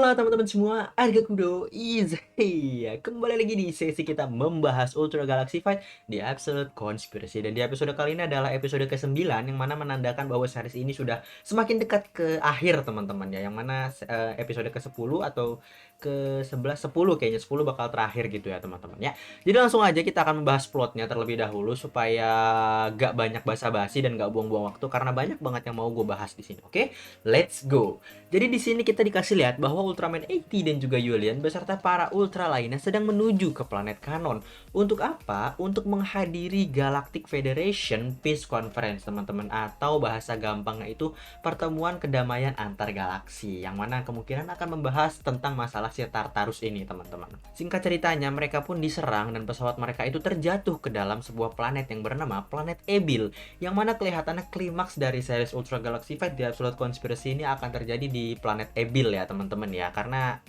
Halo teman-teman semua, Argakudo is here. Kembali lagi di sesi kita membahas Ultra Galaxy Fight di episode Konspirasi. Dan di episode kali ini adalah episode ke-9 yang mana menandakan bahwa series ini sudah semakin dekat ke akhir teman-teman ya. Yang mana episode ke-10 atau ke-11, 10 kayaknya, 10 bakal terakhir gitu ya teman-teman ya. Jadi langsung aja kita akan membahas plotnya terlebih dahulu supaya gak banyak basa-basi dan gak buang-buang waktu karena banyak banget yang mau gue bahas di sini. Oke, let's go. Jadi di sini kita dikasih lihat bahwa Ultraman 80 dan juga Yulian beserta para Ultra lainnya sedang menuju ke planet Kanon. Untuk apa? Untuk menghadiri Galactic Federation Peace Conference, teman-teman. Atau bahasa gampangnya itu pertemuan kedamaian antar galaksi. Yang mana kemungkinan akan membahas tentang masalah si Tartarus ini, teman-teman. Singkat ceritanya, mereka pun diserang dan pesawat mereka itu terjatuh ke dalam sebuah planet yang bernama Planet Ebil. Yang mana kelihatannya klimaks dari series Ultra Galaxy Fight di Absolute Conspiracy ini akan terjadi di planet Ebil ya teman-teman ya, karena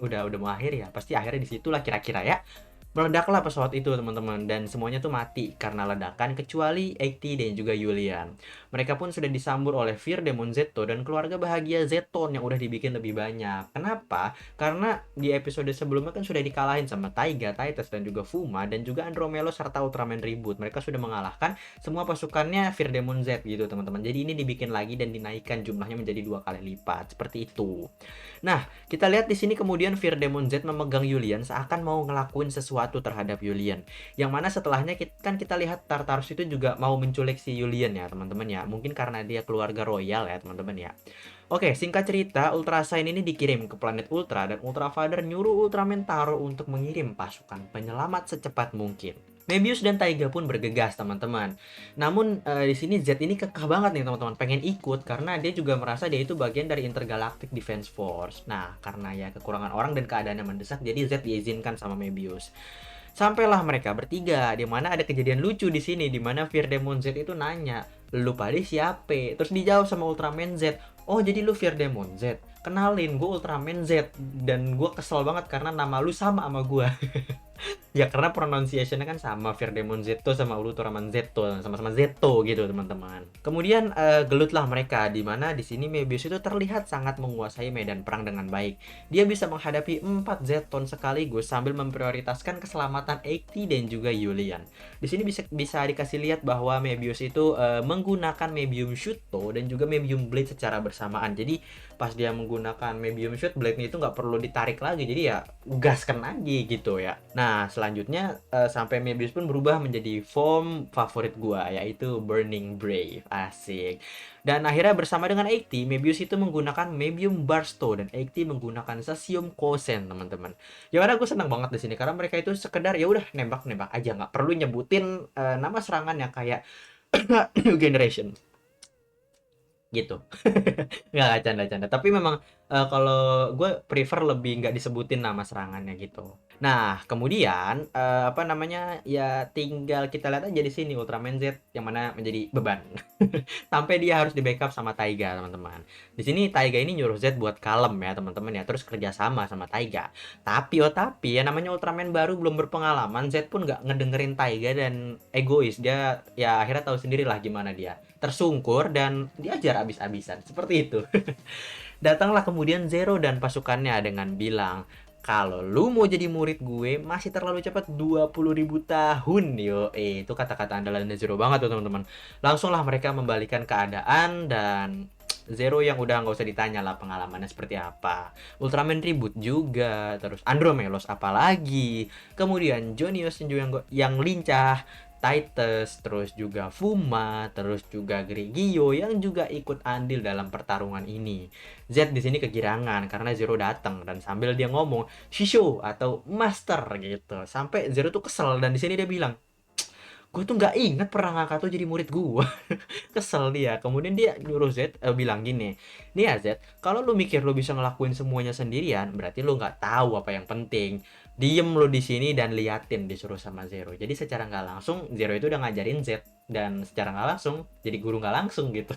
udah mau akhir ya, pasti akhirnya disitulah kira-kira ya. Meledaklah pesawat itu teman-teman dan semuanya tuh mati karena ledakan kecuali Ekti dan juga Yulian. Mereka pun sudah disambut oleh Fear Demon Zetto dan keluarga bahagia Zeton yang udah dibikin lebih banyak. Kenapa? Karena di episode sebelumnya kan sudah dikalahin sama Taiga, Titus dan juga Fuma dan juga Andromelo serta Ultraman Reboot. Mereka sudah mengalahkan semua pasukannya Fear Demon Z gitu teman-teman. Jadi ini dibikin lagi dan dinaikkan jumlahnya menjadi 2 kali lipat seperti itu. Nah, kita lihat di sini kemudian Fear Demon Z memegang Yulian seakan mau ngelakuin sesuatu terhadap Yulian. Yang mana setelahnya kita lihat Tartarus itu juga mau menculik si Yulian ya, teman-teman ya. Mungkin karena dia keluarga royal ya, teman-teman ya. Oke, singkat cerita, Ultra Sign ini dikirim ke planet Ultra dan Ultra Father nyuruh Ultraman Taro untuk mengirim pasukan penyelamat secepat mungkin. Mebius dan Taiga pun bergegas, teman-teman. Namun di sini Z ini kekeh banget nih teman-teman, pengen ikut karena dia juga merasa dia itu bagian dari Intergalactic Defense Force. Nah, karena ya kekurangan orang dan keadaannya mendesak, jadi Z diizinkan sama Mebius. Sampailah mereka bertiga, di mana ada kejadian lucu di sini, di mana Fear Demon Z itu nanya, "Lu pada siapa?" Terus dijawab sama Ultraman Z, "Oh, jadi lu Fear Demon Z? Kenalin, gue Ultraman Z dan gue kesel banget karena nama lu sama gue." Ya karena pronunciation-nya kan sama, Fear Demon Zetto sama Ultraman Zetto, sama-sama Zetto gitu teman-teman. Kemudian gelutlah mereka, di mana di sini Mebius itu terlihat sangat menguasai medan perang dengan baik. Dia bisa menghadapi 4 Zeton sekaligus sambil memprioritaskan keselamatan Ekti dan juga Yulian. Di sini bisa dikasih lihat bahwa Mebius itu menggunakan Mebium Shuto dan juga Mebium Blade secara bersamaan. Jadi pas dia menggunakan Mebium Shoot, Blade-nya itu nggak perlu ditarik lagi, jadi ya gaskan lagi gitu ya. Nah, selanjutnya sampai Mebius pun berubah menjadi form favorit gua, yaitu Burning Brave. Asik. Dan akhirnya bersama dengan Ekti, Mebius itu menggunakan Mebium Barstow dan Ekti menggunakan Cesium Kosen, teman-teman. Ya karena aku senang banget di sini karena mereka itu sekedar ya udah nembak-nembak aja, nggak perlu nyebutin nama serangan yang kayak New Generation gitu. Nggak, canda-canda. Tapi memang kalau gue prefer lebih nggak disebutin nama serangannya gitu. Nah, kemudian apa namanya ya tinggal kita lihat aja di sini Ultraman Z yang mana menjadi beban. Sampai dia harus di backup sama Taiga, teman-teman. Di sini Taiga ini nyuruh Z buat kalem ya, teman-teman ya, terus kerja sama sama Taiga. Tapi ya namanya Ultraman baru belum berpengalaman, Z pun nggak ngedengerin Taiga dan egois. Dia ya akhirnya tahu sendirilah gimana dia. Tersungkur dan diajar abis-abisan. Seperti itu. Datanglah kemudian Zero dan pasukannya dengan bilang, "Kalau lu mau jadi murid gue masih terlalu cepat 20.000 tahun." Yo, itu kata-kata andalan Zero banget tuh teman-teman. Langsunglah mereka membalikan keadaan dan Zero yang udah nggak usah ditanya lah pengalamannya seperti apa. Ultraman Reboot juga, terus Andromelos apalagi. Kemudian Jonius yang lincah, Titus, terus juga Fuma, terus juga Grigio yang juga ikut andil dalam pertarungan ini. Z di sini kegirangan karena Zero datang dan sambil dia ngomong Shisho atau Master gitu. Sampai Zero tuh kesel dan di sini dia bilang, "Gue tuh nggak inget pernah ngangkat tuh jadi murid gue." Kesel dia. Kemudian dia nyuruh Z bilang gini, "Nih ya Z, kalau lu mikir lu bisa ngelakuin semuanya sendirian, berarti lu nggak tahu apa yang penting. Diem lu di sini dan liatin," disuruh sama Zero. Jadi secara nggak langsung Zero itu udah ngajarin Z dan secara nggak langsung jadi guru nggak langsung gitu.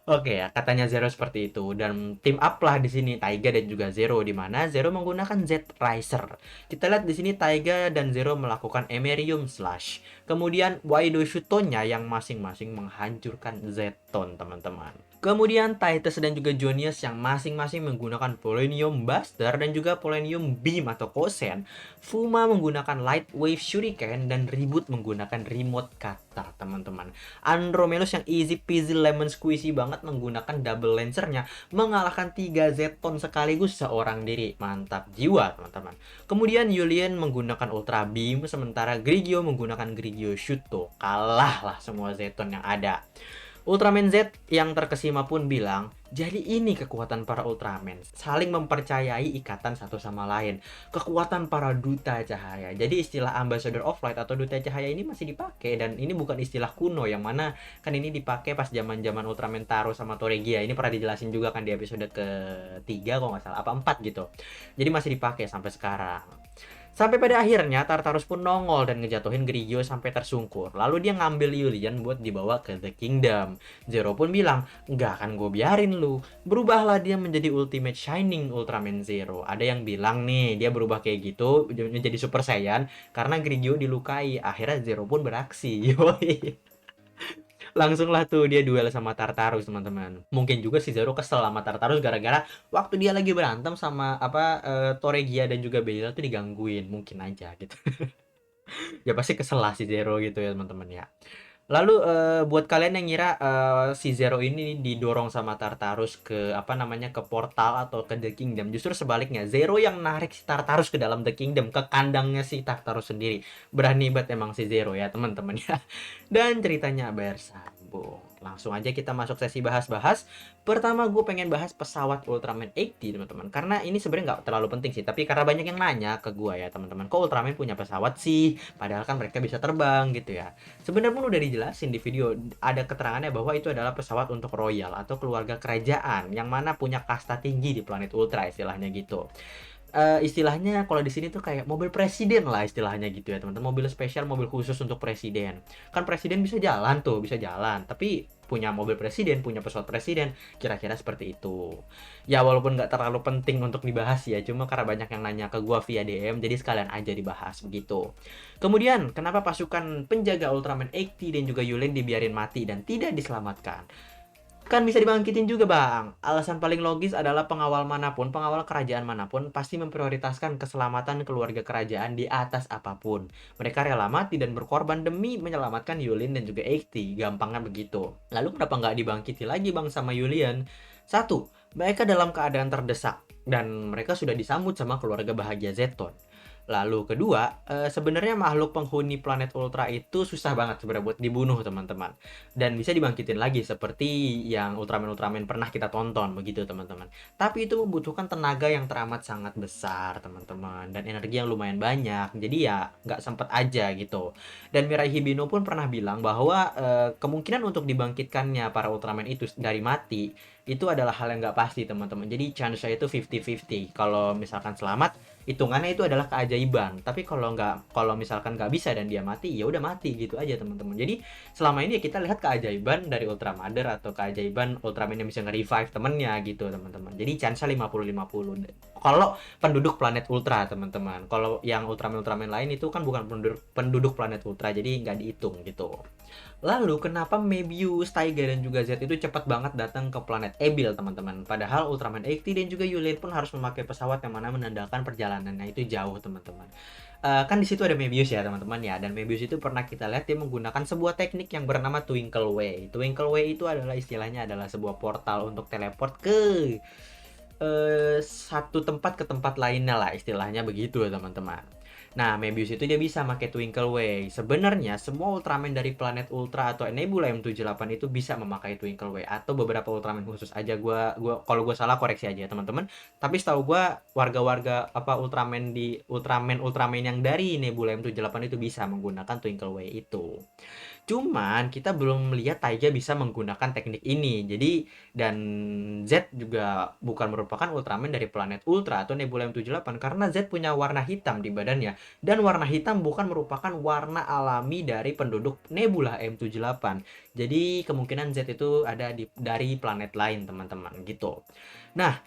Oke ya, katanya Zero seperti itu dan team up lah di sini Taiga dan juga Zero di mana Zero menggunakan Z Riser. Kita lihat di sini Taiga dan Zero melakukan Emerium Slash. Kemudian Waido Shutonya yang masing-masing menghancurkan Zeton, teman-teman. Kemudian Titus dan juga Jonius yang masing-masing menggunakan Polonium Buster dan juga Polonium Beam atau Kosen. Fuma menggunakan Light Wave Shuriken dan Ribut menggunakan Remote Kata, teman-teman. Andromelus yang easy peasy lemon squeezy banget menggunakan double lancernya mengalahkan 3 Zeton sekaligus seorang diri. Mantap jiwa, teman-teman. Kemudian Yulian menggunakan Ultra Beam sementara Grigio menggunakan Grigio Shuto. Kalah lah semua Zeton yang ada. Ultraman Z yang terkesima pun bilang, jadi ini kekuatan para Ultraman, saling mempercayai ikatan satu sama lain. Kekuatan para duta cahaya. Jadi istilah Ambassador of Light atau duta cahaya ini masih dipakai, dan ini bukan istilah kuno yang mana kan ini dipakai pas zaman-zaman Ultraman Taro sama Toregia. Ini pernah dijelasin juga kan di episode ketiga kalau nggak salah, apa 4 gitu. Jadi masih dipakai sampai sekarang. Sampai pada akhirnya Tartarus pun nongol dan ngejatuhin Grigio sampai tersungkur. Lalu dia ngambil Yulian buat dibawa ke The Kingdom. Zero pun bilang, nggak akan gue biarin lu. Berubahlah dia menjadi Ultimate Shining Ultraman Zero. Ada yang bilang nih, dia berubah kayak gitu menjadi Super Saiyan karena Grigio dilukai. Akhirnya Zero pun beraksi. Yoi. Langsung lah tuh dia duel sama Tartarus, teman-teman. Mungkin juga si Zero kesel sama Tartarus gara-gara waktu dia lagi berantem sama Toregia dan juga Bella tuh digangguin, mungkin aja gitu. Ya pasti kesel lah si Zero gitu ya, teman-teman ya. Lalu buat kalian yang ngira si Zero ini didorong sama Tartarus ke ke portal atau ke The Kingdom, justru sebaliknya. Zero yang narik si Tartarus ke dalam The Kingdom, ke kandangnya si Tartarus sendiri. Berani banget emang si Zero ya, teman-teman ya. Dan ceritanya bersambung. Langsung aja kita masuk sesi bahas-bahas. Pertama gue pengen bahas pesawat Ultraman 80, teman-teman. Karena ini sebenarnya nggak terlalu penting sih, tapi karena banyak yang nanya ke gue ya, teman-teman. Kok Ultraman punya pesawat sih? Padahal kan mereka bisa terbang gitu ya. Sebenarnya pun udah dijelasin di video, ada keterangannya bahwa itu adalah pesawat untuk royal atau keluarga kerajaan yang mana punya kasta tinggi di planet Ultra, istilahnya gitu. Istilahnya kalau di sini tuh kayak mobil presiden lah istilahnya gitu ya, teman-teman. Mobil spesial, mobil khusus untuk presiden. Kan presiden bisa jalan tuh, bisa jalan, tapi punya mobil presiden, punya pesawat presiden, kira-kira seperti itu. Ya walaupun nggak terlalu penting untuk dibahas ya, cuma karena banyak yang nanya ke gua via DM, jadi sekalian aja dibahas begitu. Kemudian, kenapa pasukan penjaga Ultraman 80 dan juga Yulin dibiarin mati dan tidak diselamatkan? Kan bisa dibangkitin juga, Bang. Alasan paling logis adalah pengawal manapun, pengawal kerajaan manapun pasti memprioritaskan keselamatan keluarga kerajaan di atas apapun. Mereka rela mati dan berkorban demi menyelamatkan Yulin dan juga Ekti. Gampangnya begitu. Lalu kenapa nggak dibangkiti lagi, Bang, sama Yulian? Satu, mereka dalam keadaan terdesak dan mereka sudah disambut sama keluarga bahagia Zeton. Lalu kedua, sebenarnya makhluk penghuni planet Ultra itu susah banget sebenarnya buat dibunuh, teman-teman. Dan bisa dibangkitin lagi seperti yang Ultraman-Ultraman pernah kita tonton begitu, teman-teman. Tapi itu membutuhkan tenaga yang teramat sangat besar, teman-teman, dan energi yang lumayan banyak. Jadi ya nggak sempet aja gitu. Dan Mirai Hibino pun pernah bilang bahwa kemungkinan untuk dibangkitkannya para Ultraman itu dari mati itu adalah hal yang nggak pasti, teman-teman. Jadi chance-nya itu 50-50. Kalau misalkan selamat, hitungannya itu adalah keajaiban. Tapi kalau misalkan nggak bisa dan dia mati, ya udah mati gitu aja, teman-teman. Jadi selama ini ya kita lihat keajaiban dari Ultra Mother atau keajaiban Ultraman yang bisa nge-revive temennya gitu, teman-teman. Jadi chance 50-50 kalau penduduk planet Ultra, teman-teman. Kalau yang Ultraman lain itu kan bukan penduduk planet Ultra, jadi nggak dihitung gitu. Lalu kenapa Mebius, Taiga, dan juga Z itu cepat banget datang ke planet Ebil, teman-teman? Padahal Ultraman 80 dan juga Yulin pun harus memakai pesawat yang mana menandakan perjalanannya itu jauh, teman-teman. Kan di situ ada Mebius ya, teman-teman ya. Dan Mebius itu pernah kita lihat dia menggunakan sebuah teknik yang bernama Twinkle Way. Twinkle Way itu adalah istilahnya adalah sebuah portal untuk teleport ke satu tempat ke tempat lainnya lah, istilahnya begitu ya, teman-teman. Nah, Mebius itu dia bisa pakai Twinkle Way. Sebenarnya semua Ultraman dari planet Ultra atau Nebula M78 itu bisa memakai Twinkle Way atau beberapa Ultraman khusus aja. Kalau gua salah koreksi aja, teman-teman. Tapi setahu gua warga-warga Ultraman yang dari Nebula M78 itu bisa menggunakan Twinkle Way itu. Cuman kita belum melihat Taiga bisa menggunakan teknik ini. Jadi dan Z juga bukan merupakan Ultraman dari planet Ultra atau Nebula M78 karena Z punya warna hitam di badannya. Dan warna hitam bukan merupakan warna alami dari penduduk Nebula M78. Jadi kemungkinan Z itu ada dari planet lain, teman-teman, gitu. Nah,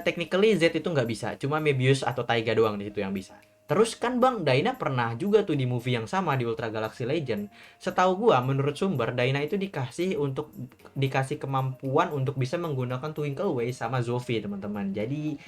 technically Z itu nggak bisa, cuma Mebius atau Taiga doang di situ yang bisa. Terus kan Bang, Daina pernah juga tuh di movie yang sama di Ultra Galaxy Legend. Setahu gua, menurut sumber, Daina itu dikasih kemampuan untuk bisa menggunakan Twinkle Way sama Zofi, teman-teman. Jadi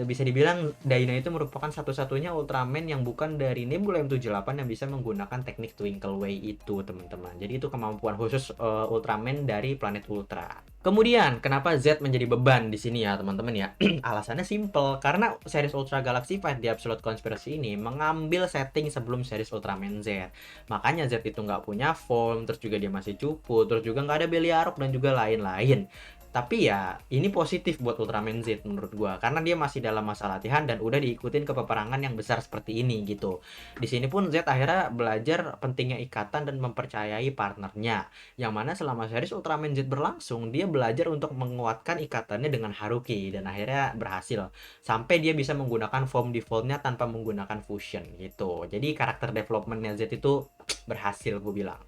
bisa dibilang Daina itu merupakan satu-satunya Ultraman yang bukan dari Nebula M78 yang bisa menggunakan teknik Twinkle Way itu, teman-teman. Jadi itu kemampuan khusus Ultraman dari planet Ultra. Kemudian, kenapa Z menjadi beban di sini ya, teman-teman ya? Alasannya simple, karena series Ultra Galaxy Fight di Absolute Conspiracy ini mengambil setting sebelum series Ultraman Z. Makanya Z itu nggak punya form, terus juga dia masih cupu, terus juga nggak ada Beliarok dan juga lain-lain. Tapi ya, ini positif buat Ultraman Z menurut gua, karena dia masih dalam masa latihan dan udah diikutin ke peperangan yang besar seperti ini gitu. Di sini pun Z akhirnya belajar pentingnya ikatan dan mempercayai partnernya. Yang mana selama series Ultraman Z berlangsung, dia belajar untuk menguatkan ikatannya dengan Haruki dan akhirnya berhasil. Sampai dia bisa menggunakan form defaultnya tanpa menggunakan fusion gitu. Jadi karakter developmentnya Z itu berhasil gue bilang.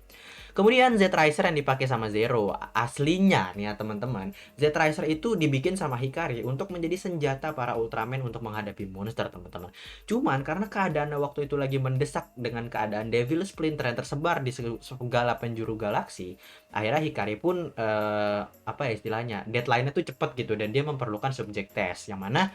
Kemudian Z Riser yang dipakai sama Zero, aslinya nih ya teman-teman, Z Riser itu dibikin sama Hikari untuk menjadi senjata para Ultraman untuk menghadapi monster, teman-teman. Cuman karena keadaan waktu itu lagi mendesak dengan keadaan Devil Splinter yang tersebar di segala penjuru galaksi, akhirnya Hikari pun apa ya istilahnya, deadline-nya tuh cepet gitu dan dia memerlukan subject test, yang mana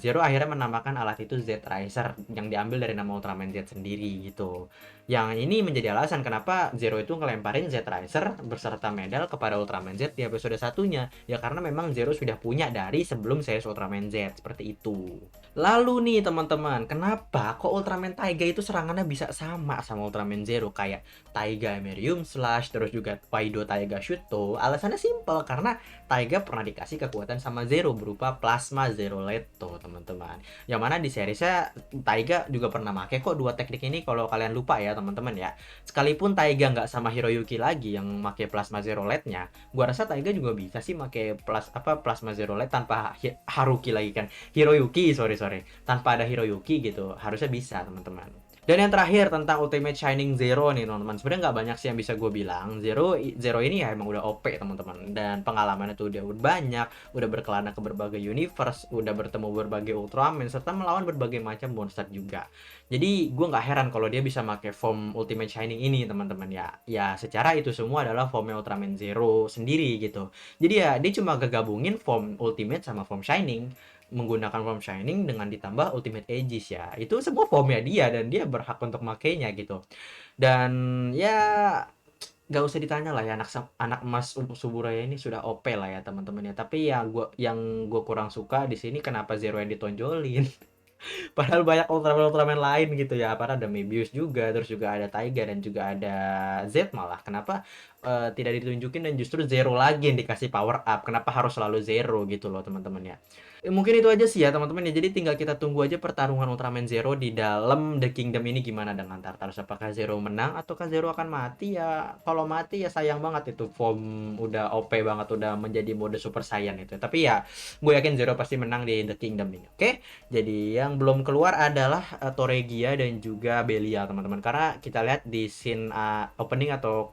Zero akhirnya menamakan alat itu Z Riser yang diambil dari nama Ultraman Z sendiri gitu. Yang ini menjadi alasan kenapa Zero itu ngelemparin Z Riser beserta medal kepada Ultraman Z di episode satunya. Ya karena memang Zero sudah punya dari sebelum series Ultraman Z, seperti itu. Lalu nih teman-teman, kenapa kok Ultraman Taiga itu serangannya bisa sama Ultraman Zero? Kayak Taiga Merium Slash, terus juga Kaido Taiga Shuto. Alasannya simple, karena Taiga pernah dikasih kekuatan sama Zero berupa Plasma Zero Leto, teman-teman. Yang mana di seriesnya Taiga juga pernah pakai kok dua teknik ini, kalau kalian lupa ya teman-teman ya. Sekalipun Taiga nggak sama Hiroyuki lagi yang pakai Plasma Zero Light-nya, gua rasa Taiga juga bisa sih pakai Plasma Zero Light tanpa Haruki lagi kan. Hiroyuki, sorry. Tanpa ada Hiroyuki gitu, harusnya bisa teman-teman. Dan yang terakhir tentang Ultimate Shining Zero nih teman-teman. Sebenarnya nggak banyak sih yang bisa gue bilang. Zero ini ya emang udah OP teman-teman. Dan pengalamannya tuh udah banyak, udah berkelana ke berbagai universe, udah bertemu berbagai Ultraman, serta melawan berbagai macam monster juga. Jadi gue nggak heran kalau dia bisa pakai form Ultimate Shining ini teman-teman ya. Ya secara itu semua adalah formnya Ultraman Zero sendiri gitu. Jadi ya dia cuma gabungin form Ultimate sama form Shining, menggunakan form Shining dengan ditambah Ultimate Aegis ya. Itu semua formnya dia dan dia berhak untuk makainya gitu. Dan ya gak usah ditanya lah ya, anak emas Suburaya ini sudah OP lah ya teman-teman ya. Tapi ya yang gue kurang suka di sini kenapa Zero yang ditonjolin. Padahal banyak Ultraman lain gitu ya. Padahal ada Mebius juga, terus juga ada Taiga dan juga ada Z malah. Kenapa tidak ditunjukin dan justru Zero lagi yang dikasih power up? Kenapa harus selalu Zero gitu loh teman-teman ya? Mungkin itu aja sih ya teman-teman ya. Jadi tinggal kita tunggu aja pertarungan Ultraman Zero di dalam The Kingdom ini gimana dengan Tartarus. Apakah Zero menang ataukah Zero akan mati ya? Kalau mati ya sayang banget, itu form udah OP banget, udah menjadi mode Super Saiyan itu. Tapi ya gue yakin Zero pasti menang di The Kingdom ini. Oke? Jadi yang belum keluar adalah Toregia dan juga Belial teman-teman. Karena kita lihat di scene opening atau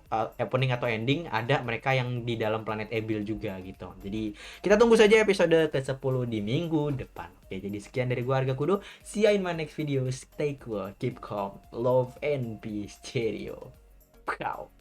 ending ada mereka yang di dalam planet Ebil juga gitu. Jadi kita tunggu saja episode ke-10 di minggu depan. Oke, jadi sekian dari gua Arga Kudo. See you in my next video. Stay cool, keep calm, love and peace. Cheerio. Ciao.